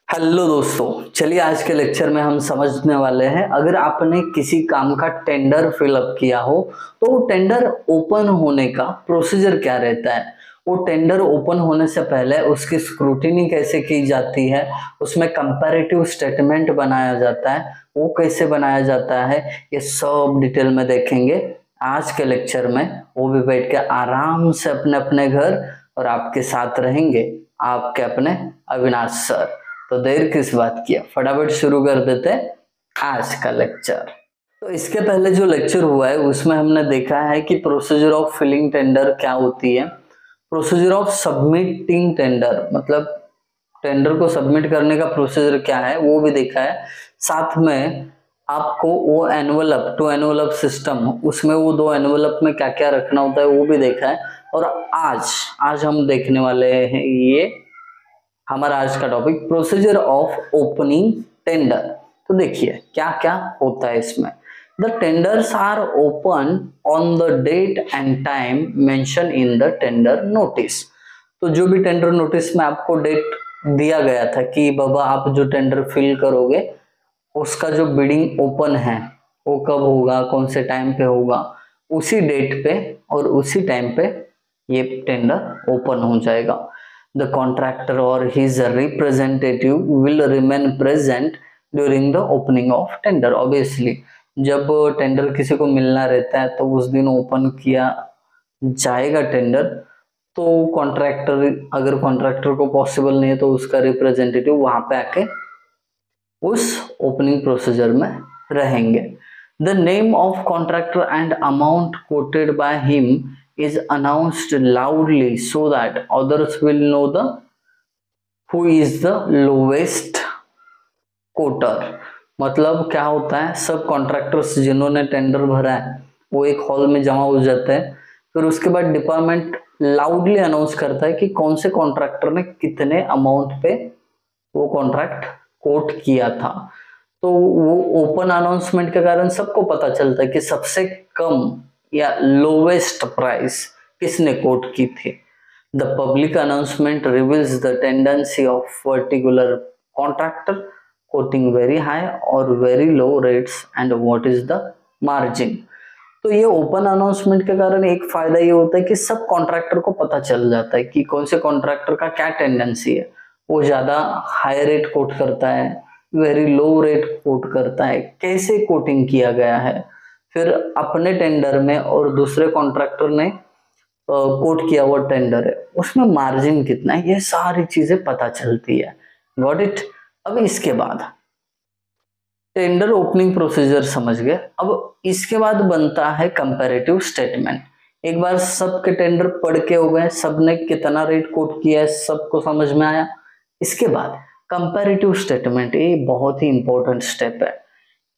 Hello दोस्तों, चलिए आज के लेक्चर में हम समझने वाले हैं। अगर आपने किसी काम का टेंडर फिलअप किया हो तो वो टेंडर ओपन होने का प्रोसीजर क्या रहता है, वो टेंडर ओपन होने से पहले उसकी स्क्रूटिनी कैसे की जाती है, उसमें कंपैरेटिव स्टेटमेंट बनाया जाता है, वो कैसे बनाया जाता है, ये सब डिटेल में देखेंगे आज के लेक्चर में। वो भी बैठ के आराम से अपने अपने घर, और आपके साथ रहेंगे आपके अपने अविनाश सर। तो देर किस बात की, फटाफट शुरू कर देते हैं आज का लेक्चर। तो इसके पहले जो लेक्चर हुआ है उसमें हमने देखा है कि प्रोसीजर ऑफ फिलिंग टेंडर क्या होती है, प्रोसीजर ऑफ सबमिटिंग टेंडर मतलब टेंडर को सबमिट करने का प्रोसीजर क्या है वो भी देखा है। साथ में आपको वो एनवलप टू एनवलप सिस्टम, उसमें वो दो एनवलप में क्या क्या रखना होता है वो भी देखा है। और आज आज हम देखने वाले हैं, ये हमारा आज का topic procedure of opening tender. तो देखिए क्या क्या होता है इसमें। The tenders are open on the date and time mention in the tender notice. तो जो भी टेंडर नोटिस में आपको डेट दिया गया था कि बाबा आप जो टेंडर फिल करोगे उसका जो बिडिंग ओपन है वो कब होगा, कौन से टाइम पे होगा, उसी डेट पे और उसी टाइम पे ये टेंडर ओपन हो जाएगा। The contractor or his representative will remain present during the opening of tender. Obviously, जब टेंडर किसी को मिलना रहता है तो उस दिन ओपन किया जाएगा टेंडर। तो कॉन्ट्रैक्टर, अगर कॉन्ट्रैक्टर को पॉसिबल नहीं है तो उसका रिप्रेजेंटेटिव वहां पे आके उस ओपनिंग प्रोसीजर में रहेंगे। The name of contractor and amount coated by him is announced loudly so that others will know the who is the lowest quoter। मतलब क्या होता है, सब कॉन्ट्रैक्टर्स जिन्होंने टेंडर भरा है वो एक हॉल में जमा हो जाते हैं। फिर उसके बाद डिपार्टमेंट लाउडली अनाउंस करता है कि कौन से कॉन्ट्रैक्टर ने कितने अमाउंट पे वो कॉन्ट्रैक्ट कोट किया था। तो वो ओपन अनाउंसमेंट के कारण सबको पता चलता है कि सबसे कम या लोवेस्ट प्राइस किसने कोट की थी। The public announcement reveals the tendency of particular contractor quoting very high और very low rates and what is the margin. तो ये ओपन अनाउंसमेंट के कारण एक फायदा ये होता है कि सब कॉन्ट्रैक्टर को पता चल जाता है कि कौन से कॉन्ट्रैक्टर का क्या टेंडेंसी है, वो ज्यादा हाई रेट कोट करता है, वेरी लो रेट कोट करता है, कैसे कोटिंग किया गया है, फिर अपने टेंडर में और दूसरे कॉन्ट्रैक्टर ने कोट किया हुआ टेंडर है उसमें मार्जिन कितना है, ये सारी चीजें पता चलती है। Got it. अब इसके बाद टेंडर ओपनिंग प्रोसीजर समझ गए। अब इसके बाद बनता है कंपैरेटिव स्टेटमेंट। एक बार सबके टेंडर पढ़ के हो गए, सबने कितना रेट कोट किया है सबको समझ में आया। इसके बाद कंपैरेटिव स्टेटमेंट, ये बहुत ही इंपॉर्टेंट स्टेप है।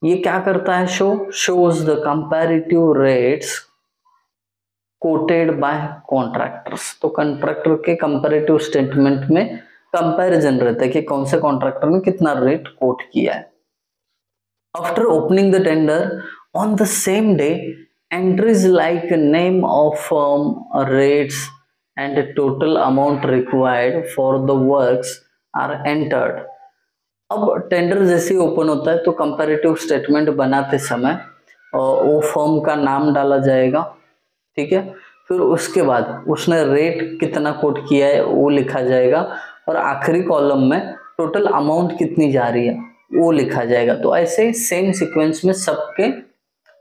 ये क्या करता है, shows the comparative rates quoted by contractors. तो कॉन्ट्रैक्टर के कंपैरेटिव स्टेटमेंट में कंपैरिजन रहता है कि कौन से कॉन्ट्रैक्टर ने कितना रेट कोट किया है। After opening the tender on the same day entries like name of firm, rates and total amount required for the works are entered. अब टेंडर जैसे ही ओपन होता है तो कंपैरेटिव स्टेटमेंट बनाते समय वो फर्म का नाम डाला जाएगा, ठीक है। फिर उसके बाद उसने रेट कितना कोट किया है वो लिखा जाएगा, और आखिरी कॉलम में टोटल अमाउंट कितनी जा रही है वो लिखा जाएगा। तो ऐसे सेम सीक्वेंस में सबके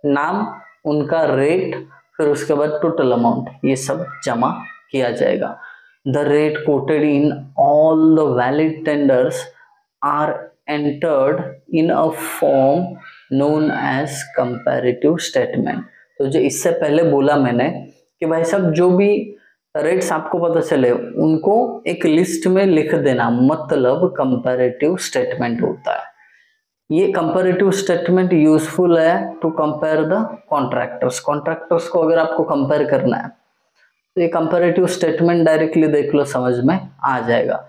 नाम, उनका रेट, फिर उसके बाद टोटल अमाउंट, ये सब जमा किया जाएगा। The rate quoted in all the valid tenders are entered in a form known as comparative statement। तो जो इससे पहले बोला मैंने कि भाई साहब जो भी रेट्स आपको पता चले उनको एक लिस्ट में लिख देना, मतलब कंपैरेटिव स्टेटमेंट होता है। ये कंपैरेटिव स्टेटमेंट यूजफुल है to compare the contractors. Contractors को अगर आपको कंपेयर करना है तो ये कंपैरेटिव स्टेटमेंट डायरेक्टली देख लो, समझ में आ जाएगा।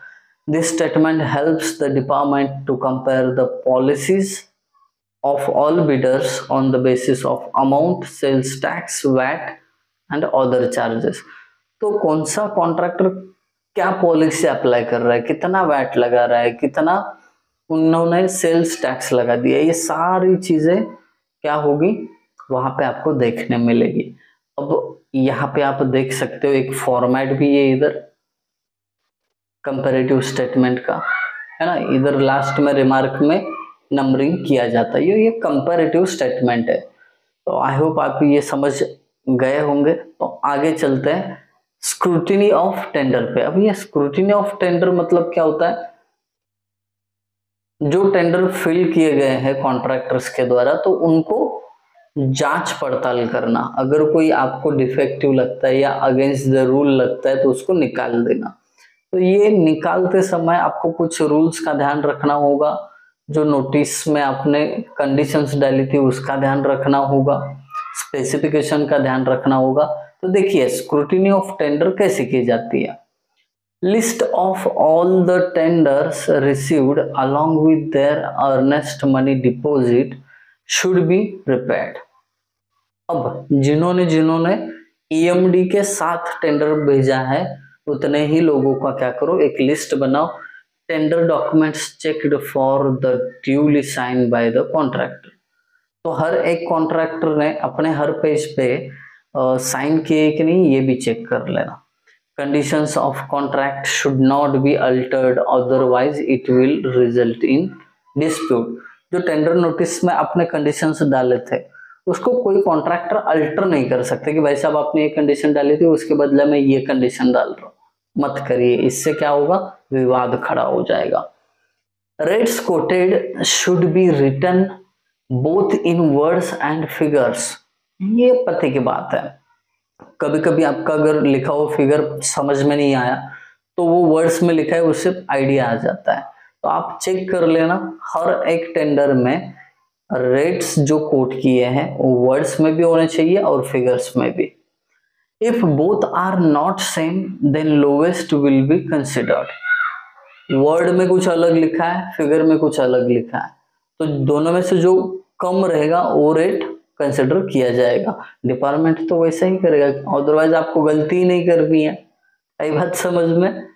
This statement helps the department to compare the policies of all bidders on the basis of amount, sales tax, VAT and other charges। तो कौन सा कॉन्ट्रैक्टर क्या पॉलिसी अप्लाई कर रहा है, कितना वैट लगा रहा है, कितना उन्होंने सेल्स टैक्स लगा दिया। ये सारी चीजें क्या होगी, वहां पे आपको देखने मिलेगी। अब यहाँ पे आप देख सकते हो एक फॉर्मेट भी है इधर कंपैरेटिव स्टेटमेंट का, है ना। इधर लास्ट में रिमार्क में नंबरिंग किया जाता है, ये कंपैरेटिव स्टेटमेंट है। तो आई होप आप ये समझ गए होंगे। तो आगे चलते हैं स्क्रूटिनी ऑफ टेंडर पे। अब ये स्क्रूटिनी ऑफ टेंडर मतलब क्या होता है, जो टेंडर फिल किए गए हैं कॉन्ट्रैक्टर्स के द्वारा, तो उनको जांच पड़ताल करना। अगर कोई आपको डिफेक्टिव लगता है या अगेंस्ट द रूल लगता है तो उसको निकाल देना। तो ये निकालते समय आपको कुछ रूल्स का ध्यान रखना होगा, जो नोटिस में आपने कंडीशंस डाली थी उसका ध्यान रखना होगा, स्पेसिफिकेशन का ध्यान रखना होगा। तो देखिए स्क्रूटिनी ऑफ टेंडर कैसे की जाती है। List of all the tenders received along with their earnest money deposit should be prepared। अब जिन्होंने जिन्होंने ईएमडी के साथ टेंडर भेजा है उतने ही लोगों का क्या करो, एक लिस्ट बनाओ। Tender documents checked for the duly sign by the contractor. तो हर एक कॉन्ट्रैक्टर ने अपने हर पेज पे साइन किए कि नहीं ये भी चेक कर लेना। Conditions of contract should not be altered otherwise it will result in dispute. जो टेंडर नोटिस में आपने कंडीशंस डाले थे उसको कोई कॉन्ट्रैक्टर अल्टर नहीं कर सकते कि भाई साहब आपने ये कंडीशन डाली थी उसके बदले में ये कंडीशन डाल रहा हूं, मत करिए। इससे क्या होगा, विवाद खड़ा हो जाएगा। Rates quoted should be written both in words and figures. ये पते की बात है, कभी कभी आपका अगर लिखा हो फिगर समझ में नहीं आया तो वो वर्ड्स में लिखा है उससे आइडिया आ जाता है। तो आप चेक कर लेना हर एक टेंडर में रेट्स जो कोट किए हैं वो वर्ड्स में भी होने चाहिए और फिगर्स में भी। If both are not same then lowest will be considered. Word में कुछ अलग लिखा है, फिगर में कुछ अलग लिखा है, तो दोनों में से जो कम रहेगा वो रेट कंसिडर किया जाएगा। डिपार्टमेंट तो वैसा ही करेगा, अदरवाइज आपको गलती ही नहीं करनी है। आई बात समझ में।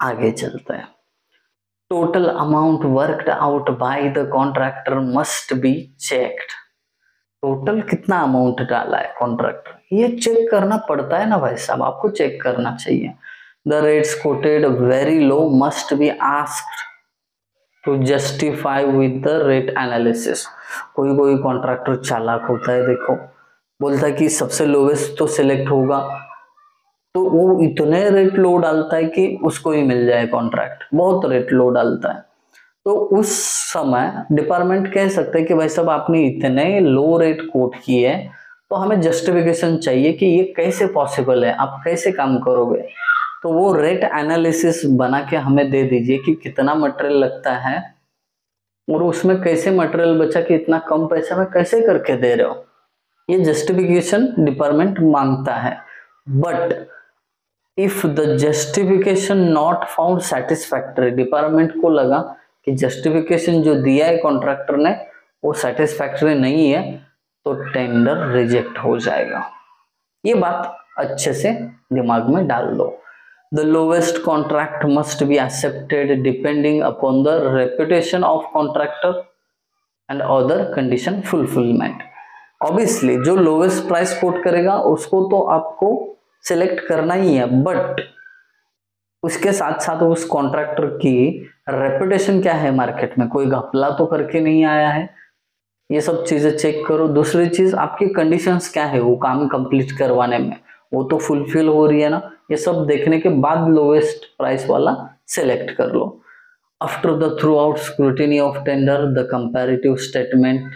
आगे चलते हैं। Total amount worked out by the contractor must be checked. Total कितना अमाउंट डाला है कॉन्ट्रैक्टर, ये चेक करना पड़ता है ना भाई साहब, आपको चेक करना चाहिए। The rates quoted very low must be asked to justify with the rate analysis. कोई कोई कॉन्ट्रैक्टर चालाक होता है, देखो बोलता है कि सबसे लोवेस्ट तो सिलेक्ट होगा, तो वो इतने रेट लो डालता है कि उसको ही मिल जाए कॉन्ट्रैक्ट, बहुत रेट लो डालता है। तो उस समय डिपार्टमेंट कह सकते हैं कि भाई साहब आपने इतने लो रेट कोट किए तो हमें जस्टिफिकेशन चाहिए कि ये कैसे पॉसिबल है, आप कैसे काम करोगे। तो वो रेट एनालिसिस बना के हमें दे दीजिए कि कितना मटेरियल लगता है और उसमें कैसे मटेरियल बचा कि इतना कम पैसे में कैसे करके दे रहे हो। ये जस्टिफिकेशन डिपार्टमेंट मांगता है। But if the justification not found satisfactory, department को लगा कि जस्टिफिकेशन जो दिया है कॉन्ट्रैक्टर ने वो सेटिस्फैक्टरी नहीं है, तो टेंडर रिजेक्ट हो जाएगा। ये बात अच्छे से दिमाग में डाल दो। The lowest contract must be accepted depending upon the reputation of contractor and other condition fulfillment। Obviously जो lowest price कोट करेगा उसको तो आपको सिलेक्ट करना ही है, बट उसके साथ साथ उस कॉन्ट्रैक्टर की रेपुटेशन क्या है मार्केट में, कोई घपला तो करके नहीं आया है, ये सब चीजें चेक करो। दूसरी चीज आपकी कंडीशंस क्या है वो काम कंप्लीट करवाने में, वो तो फुलफिल हो रही है ना, ये सब देखने के बाद लोवेस्ट प्राइस वाला सिलेक्ट कर लो। After the throughout scrutiny of tender the comparative statement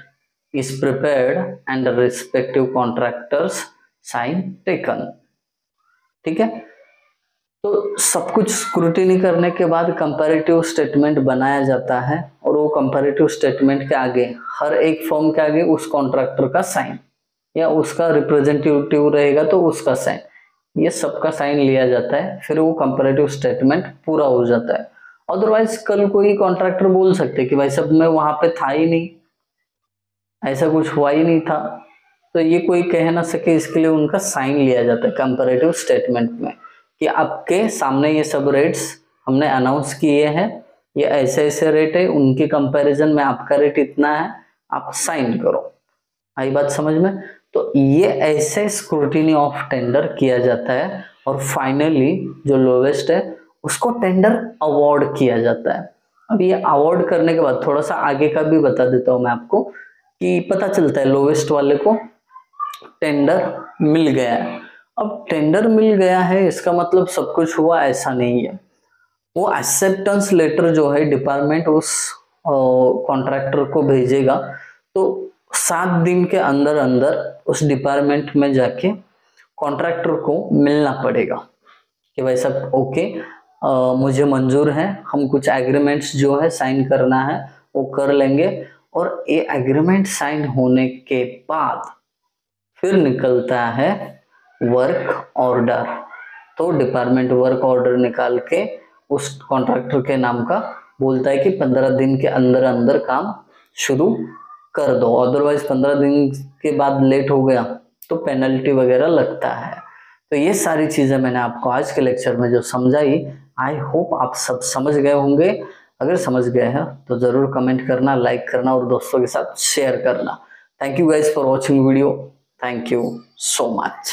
is prepared and respective contractors sign taken. ठीक है, तो सब कुछ स्क्रूटिनी करने के बाद कंपैरेटिव स्टेटमेंट बनाया जाता है और वो कंपैरेटिव स्टेटमेंट के आगे हर एक फर्म के आगे उस कॉन्ट्रैक्टर का साइन या उसका रिप्रेजेंटेटिव रहेगा तो उसका साइन, ये सबका साइन लिया जाता है, फिर वो कंपैरेटिव स्टेटमेंट पूरा हो जाता है। अदरवाइज कल कोई कॉन्ट्रैक्टर बोल सकते कि भाई सब मैं वहां पे था ही नहीं, ऐसा कुछ हुआ ही नहीं था, तो ये कोई कह ना सके, इसके लिए उनका साइन लिया जाता है कंपैरेटिव स्टेटमेंट में कि आपके सामने ये सब रेट्स हमने अनाउंस किए हैं ये ऐसे ऐसे रेट है, उनके कंपैरिजन में आपका रेट इतना है, आप साइन करो। आई बात समझ में? तो ये ऐसे स्क्रूटिनी ऑफ टेंडर किया जाता है और फाइनली जो लोवेस्ट है उसको टेंडर अवार्ड किया जाता है। अब ये अवार्ड करने के बाद थोड़ा सा आगे का भी बता देता हूं मैं आपको, कि पता चलता है लोवेस्ट वाले को टेंडर मिल गया है। अब टेंडर मिल गया है इसका मतलब सब कुछ हुआ, ऐसा नहीं है। वो एक्सेप्टेंस लेटर जो है डिपार्टमेंट उस कॉन्ट्रैक्टर को भेजेगा, तो 7 दिन के अंदर अंदर उस डिपार्टमेंट में जाके कॉन्ट्रैक्टर को मिलना पड़ेगा कि भाई सब ओके, मुझे मंजूर है, हम कुछ एग्रीमेंट्स जो है साइन करना है वो कर लेंगे। और ये एग्रीमेंट साइन होने के बाद फिर निकलता है वर्क ऑर्डर। तो डिपार्टमेंट वर्क ऑर्डर निकाल के उस कॉन्ट्रैक्टर के नाम का बोलता है कि 15 दिन के अंदर अंदर काम शुरू कर दो, अदरवाइज 15 दिन के बाद लेट हो गया तो पेनल्टी वगैरह लगता है। तो ये सारी चीजें मैंने आपको आज के लेक्चर में जो समझाई, आई होप आप सब समझ गए होंगे। अगर समझ गए हैं तो जरूर कमेंट करना, लाइक करना और दोस्तों के साथ शेयर करना। Thank you guys for watching video. Thank you so much.